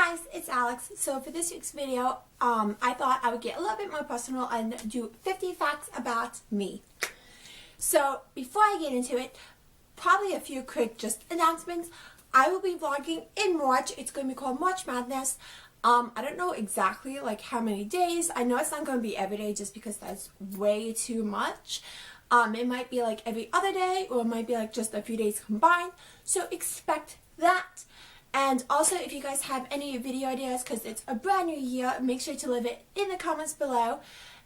guys, it's Alex. So for this week's video, I thought I would get a little bit more personal and do 50 facts about me. So before I get into it, probably a few quick just announcements. I will be vlogging in March. It's going to be called March Madness. I don't know exactly like how many days. I know it's not going to be every day just because that's way too much. It might be like every other day, or it might be like just a few days combined. So expect that. And also, if you guys have any video ideas, because it's a brand new year, make sure to leave it in the comments below.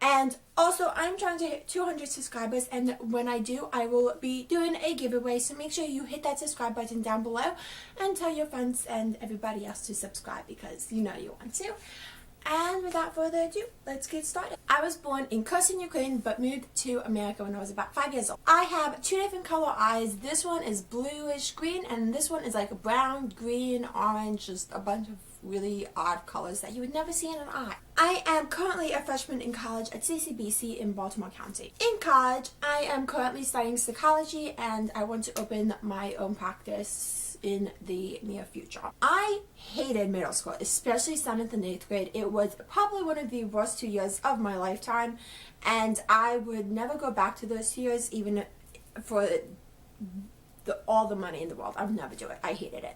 And also, I'm trying to hit 200 subscribers, and when I do, I will be doing a giveaway. So make sure you hit that subscribe button down below and tell your friends and everybody else to subscribe, because you know you want to. And without further ado, let's get started. I was born in Kherson, Ukraine, but moved to America when I was about 5 years old. I have two different color eyes. This one is bluish green, and this one is like brown, green, orange, just a bunch of really odd colors that you would never see in an eye. I am currently a freshman in college at CCBC in Baltimore County. In college, I am currently studying psychology, and I want to open my own practice in the near future. I hated middle school, especially 7th and 8th grade. It was probably one of the worst 2 years of my lifetime, and I would never go back to those years even for all the money in the world. I would never do it. I hated it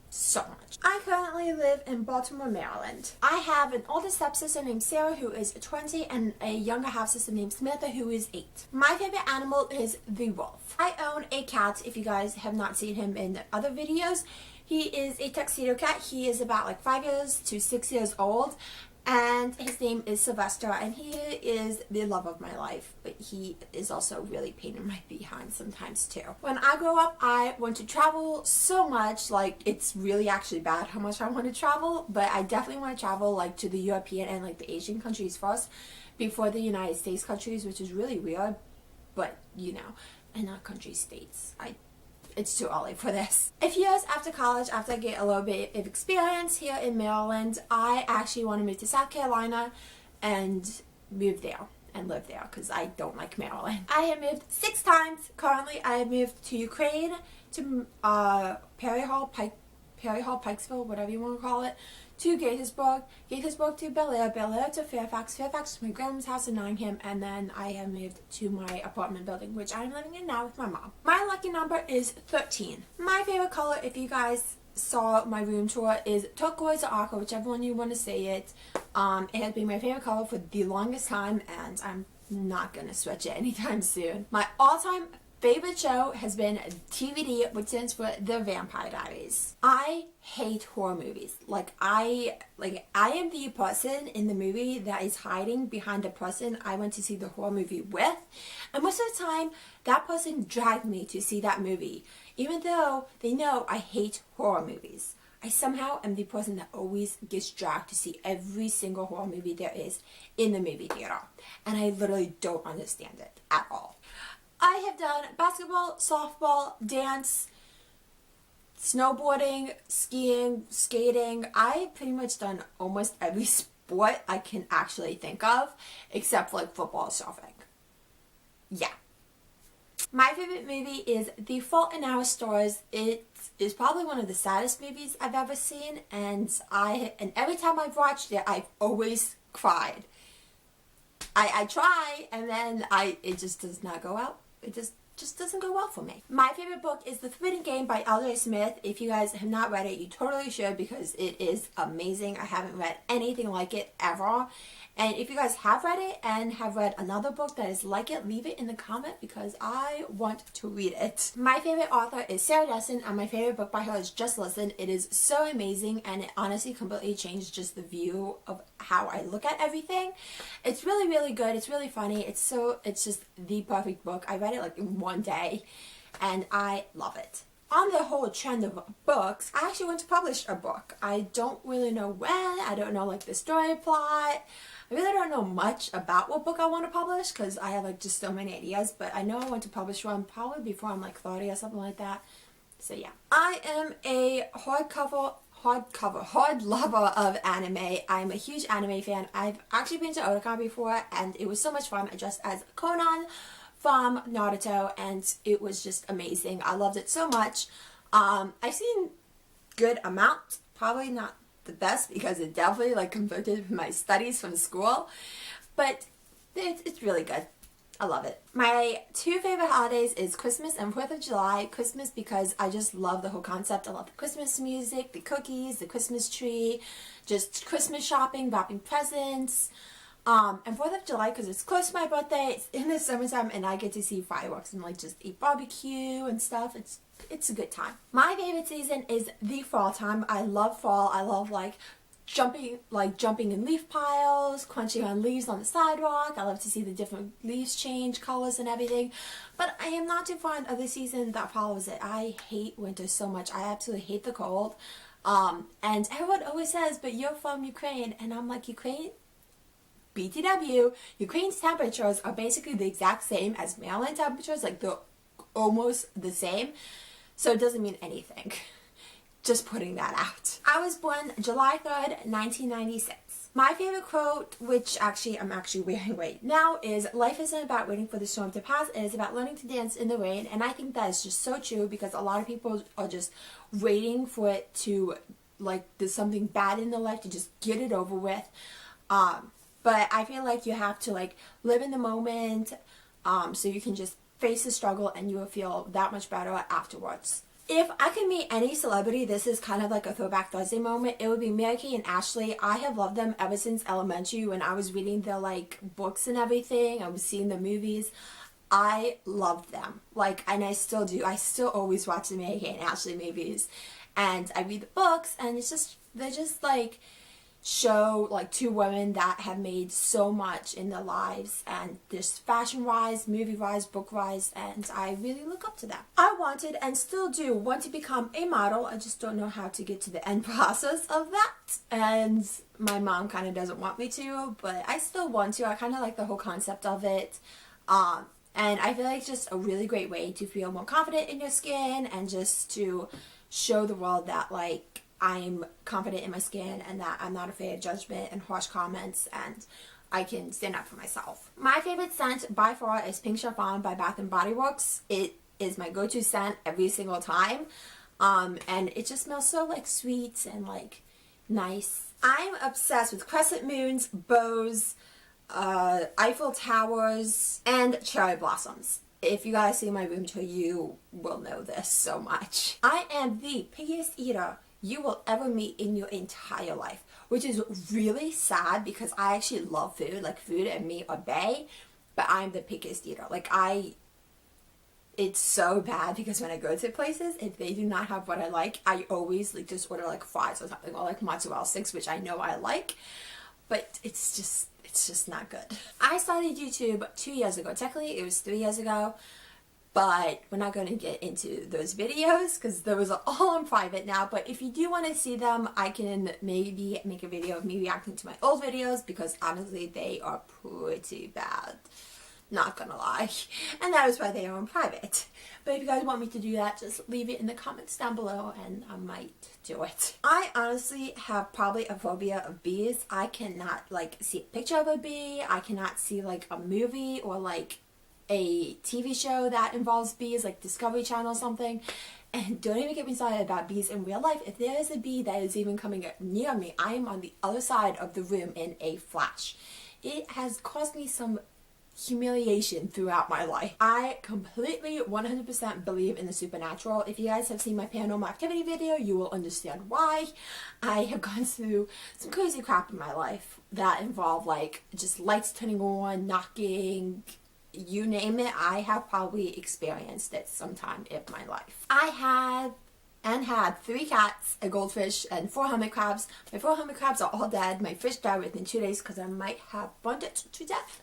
so much. I currently live in Baltimore, Maryland. I have an older stepsister named Sarah who is 20 and a younger half-sister named Samantha who is 8. My favorite animal is the wolf. I own a cat. If you guys have not seen him in other videos, he is a tuxedo cat. He is about like 5 years to 6 years old, and his name is Sylvester, and he is the love of my life, but he is also really pain in my behind sometimes too. When I grow up, I want to travel so much, like it's really actually bad how much I want to travel, but I definitely want to travel like to the European and like the Asian countries first before the United States countries, which is really weird, but you know, and not country states. It's too early for this. A few years after college, after I get a little bit of experience here in Maryland, I actually want to move to South Carolina and move there and live there because I don't like Maryland. I have moved 6 times. Currently, I have moved to Ukraine, to Perry Hall, Pikesville, whatever you want to call it, to Gaithersburg, Gaithersburg to Bel Air, Bel Air to Fairfax, Fairfax to my grandma's house in Nottingham, and then I have moved to my apartment building, which I'm living in now with my mom. My lucky number is 13. My favorite color, if you guys saw my room tour, is turquoise or aqua, whichever one you want to say it. It has been my favorite color for the longest time, and I'm not going to switch it anytime soon. My all-time favorite show has been TVD, which stands for The Vampire Diaries. I hate horror movies. I am the person in the movie that is hiding behind the person I went to see the horror movie with, and most of the time that person dragged me to see that movie, even though they know I hate horror movies. I somehow am the person that always gets dragged to see every single horror movie there is in the movie theater, and I literally don't understand it at all. I have done basketball, softball, dance, snowboarding, skiing, skating. I've pretty much done almost every sport I can actually think of, except for like football and surfing. Yeah. My favorite movie is The Fault in Our Stars. It is probably one of the saddest movies I've ever seen, and every time I've watched it, I've always cried. I try, and then it just does not go out. It just doesn't go well for me. My favorite book is The Forbidden Game by L.J. Smith. If you guys have not read it, you totally should, because it is amazing. I haven't read anything like it ever. And if you guys have read it and have read another book that is like it, leave it in the comment because I want to read it. My favorite author is Sarah Dessen, and my favorite book by her is Just Listen. It is so amazing, and it honestly completely changed just the view of how I look at everything. It's really, really good. It's really funny. It's just the perfect book. I read it like in one day, and I love it. On the whole trend of books, I actually want to publish a book. I don't really know when. I don't know like the story plot. I really don't know much about what book I want to publish because I have like just so many ideas, but I know I want to publish one probably before I'm like 30 or something like that. So yeah. I am a hard lover of anime. I'm a huge anime fan. I've actually been to Otakon before, and it was so much fun. I dressed as Conan from Naruto, and it was just amazing. I loved it so much. I've seen good amount, probably not the best because it definitely like conflicted with my studies from school, but it's really good. I love it. My two favorite holidays is Christmas and 4th of July. Christmas because I just love the whole concept. I love the Christmas music, the cookies, the Christmas tree, just Christmas shopping, wrapping presents. And 4th of July because it's close to my birthday. It's in the summertime and I get to see fireworks and like just eat barbecue and stuff. It's a good time. My favorite season is the fall time. I love fall. I love like jumping in leaf piles, crunching on leaves on the sidewalk. I love to see the different leaves change colors and everything. But I am not too fond of the season that follows it. I hate winter so much. I absolutely hate the cold. And everyone always says, but you're from Ukraine. And I'm like, Ukraine? BTW. Ukraine's temperatures are basically the exact same as Maryland temperatures. Like they're almost the same. So it doesn't mean anything. Just putting that out. I was born July 3rd, 1996. My favorite quote, which I'm actually wearing right now, is life isn't about waiting for the storm to pass, it is about learning to dance in the rain. And I think that is just so true because a lot of people are just waiting for it to, like, there's something bad in their life to just get it over with. But I feel like you have to, like, live in the moment so you can just face the struggle and you will feel that much better afterwards. If I could meet any celebrity, this is kind of like a Throwback Thursday moment, it would be Mary-Kate and Ashley. I have loved them ever since elementary when I was reading their like books and everything. I was seeing the movies. I loved them. Like, and I still do. I still always watch the Mary-Kate and Ashley movies. And I read the books and it's just, they're just like show like two women that have made so much in their lives, and this fashion wise, movie wise, book wise, and I really look up to them. I wanted and still do want to become a model. I just don't know how to get to the end process of that, and my mom kind of doesn't want me to, but I still want to. I kind of like the whole concept of it, and I feel like it's just a really great way to feel more confident in your skin and just to show the world that like I'm confident in my skin and that I'm not afraid of judgment and harsh comments and I can stand up for myself. My favorite scent by far is Pink Chiffon by Bath & Body Works. It is my go-to scent every single time. And it just smells so like sweet and like nice. I'm obsessed with crescent moons, bows, Eiffel Towers, and cherry blossoms. If you guys see my room tour, you will know this so much. I am the pickiest eater you will ever meet in your entire life, which is really sad because I actually love food. Like, food and me are bae, but I'm the pickiest eater. Like, it's so bad because when I go to places, if they do not have what I like, I always like just order like fries or something, or like mozzarella sticks, which I know I like, but it's just not good. I started YouTube 2 years ago. Technically, it was 3 years ago. But we're not going to get into those videos because those are all in private now. But if you do want to see them, I can maybe make a video of me reacting to my old videos because honestly, they are pretty bad. Not gonna lie. And that is why they are in private. But if you guys want me to do that, just leave it in the comments down below and I might do it. I honestly have probably a phobia of bees. I cannot like see a picture of a bee. I cannot see like a movie or like a TV show that involves bees, like Discovery Channel or something. And don't even get me started about bees in real life. If there is a bee that is even coming near me, I am on the other side of the room in a flash. It has caused me some humiliation throughout my life. I completely 100% believe in the supernatural. If you guys have seen my paranormal activity video, you will understand why. I have gone through some crazy crap in my life that involve like just lights turning on, knocking, you name it. I have probably experienced it sometime in my life. I had 3 cats, a goldfish, and 4 hermit crabs. My 4 hermit crabs are all dead. My fish died within 2 days because I might have burnt it to death.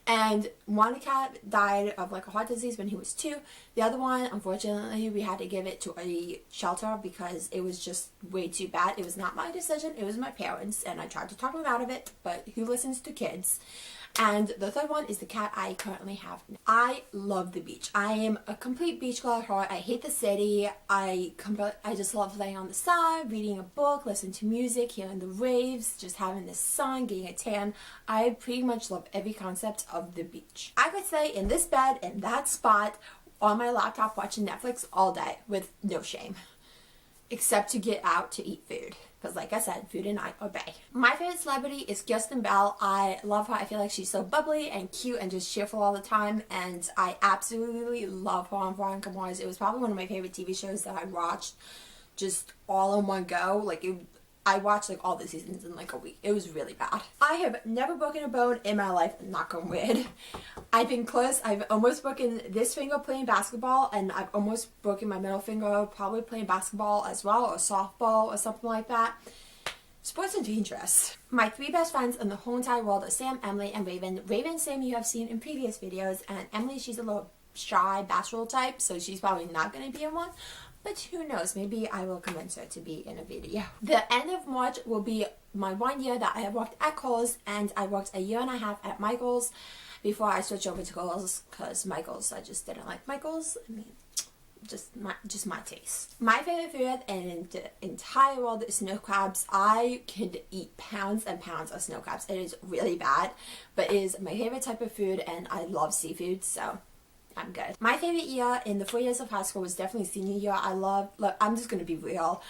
And one cat died of like a heart disease when he was 2. The other one, unfortunately, we had to give it to a shelter because it was just way too bad. It was not my decision. It was my parents, and I tried to talk them out of it, but who listens to kids? And the third one is the cat I currently have. I love the beach. I am a complete beach girl at heart. I hate the city. I just love laying on the side, reading a book, listening to music, hearing the waves, just having the sun, getting a tan. I pretty much love every concept of the beach. I could stay in this bed, in that spot, on my laptop watching Netflix all day with no shame. Except to get out to eat food. because like I said, food and I obey. My favorite celebrity is Kristen Bell. I love her. I feel like she's so bubbly and cute and just cheerful all the time, and I absolutely love her on Veronica Mars. It was probably one of my favorite TV shows that I watched just all in one go. Like I watched like all the seasons in like a week. It was really bad. I have never broken a bone in my life, knock on wood. I've been close. I've almost broken this finger playing basketball, and I've almost broken my middle finger probably playing basketball as well, or softball or something like that. Sports are dangerous. My 3 best friends in the whole entire world are Sam, Emily, and Raven. Raven, Sam, you have seen in previous videos, and Emily, she's a little shy, bashful type, so she's probably not going to be in one. But who knows, maybe I will convince her to be in a video. The end of March will be my 1 year that I have worked at Kohl's, and I worked a year and a half at Michael's before I switched over to Kohl's, because Michael's, I just didn't like Michael's. I mean, just my taste. My favorite food in the entire world is snow crabs. I could eat pounds and pounds of snow crabs. It is really bad, but it is my favorite type of food, and I love seafood, so I'm good. My favorite year in the 4 years of high school was definitely senior year. Look, I'm just gonna be real.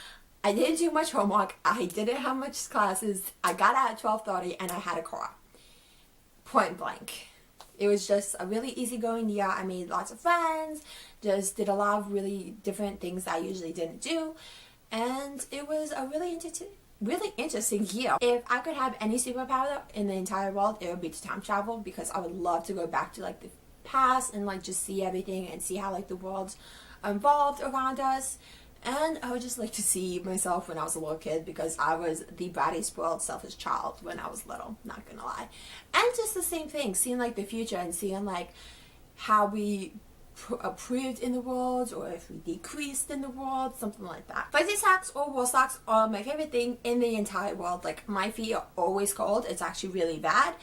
I didn't do much homework. I didn't have much classes. I got out at 12:30 and I had a car. Point blank. It was just a really easygoing year. I made lots of friends, just did a lot of really different things that I usually didn't do, and it was a really interesting year. If I could have any superpower in the entire world, it would be to time travel, because I would love to go back to like the past and like just see everything and see how like the world evolved around us. And I would just like to see myself when I was a little kid, because I was the bratty, spoiled, selfish child when I was little, not gonna lie. And just the same thing, seeing like the future and seeing like how we improved in the world, or if we decreased in the world, something like that. Fuzzy socks or wool socks are my favorite thing in the entire world. Like, my feet are always cold. It's actually really bad.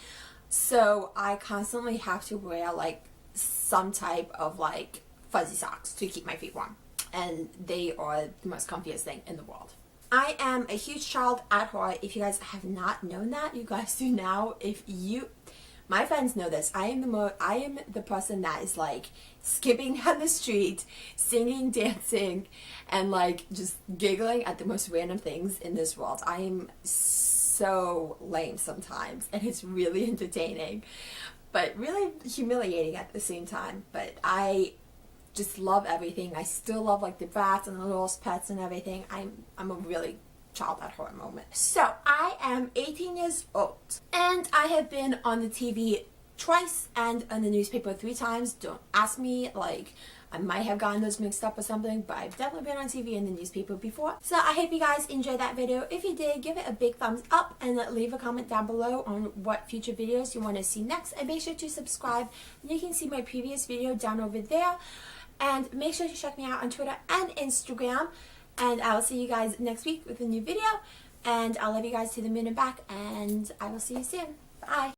So I constantly have to wear like some type of like fuzzy socks to keep my feet warm, and they are the most comfiest thing in the world. I am a huge child at heart. If you guys have not known that, you guys do now. My friends know this. I am the person that is like skipping down the street, singing, dancing, and like just giggling at the most random things in this world. I am so lame sometimes, and it's really entertaining, but really humiliating at the same time. But I just love everything. I still love like the bats and the little pets and everything. I'm a really child at heart moment. So I am 18 years old, and I have been on the TV twice and on the newspaper 3 times. Don't ask me, like, I might have gotten those mixed up or something, but I've definitely been on TV and the newspaper before. So I hope you guys enjoyed that video. If you did, give it a big thumbs up and leave a comment down below on what future videos you want to see next, and make sure to subscribe. You can see my previous video down over there, and make sure to check me out on Twitter and Instagram, and I will see you guys next week with a new video, and I love you guys to the moon and back, and I will see you soon. Bye.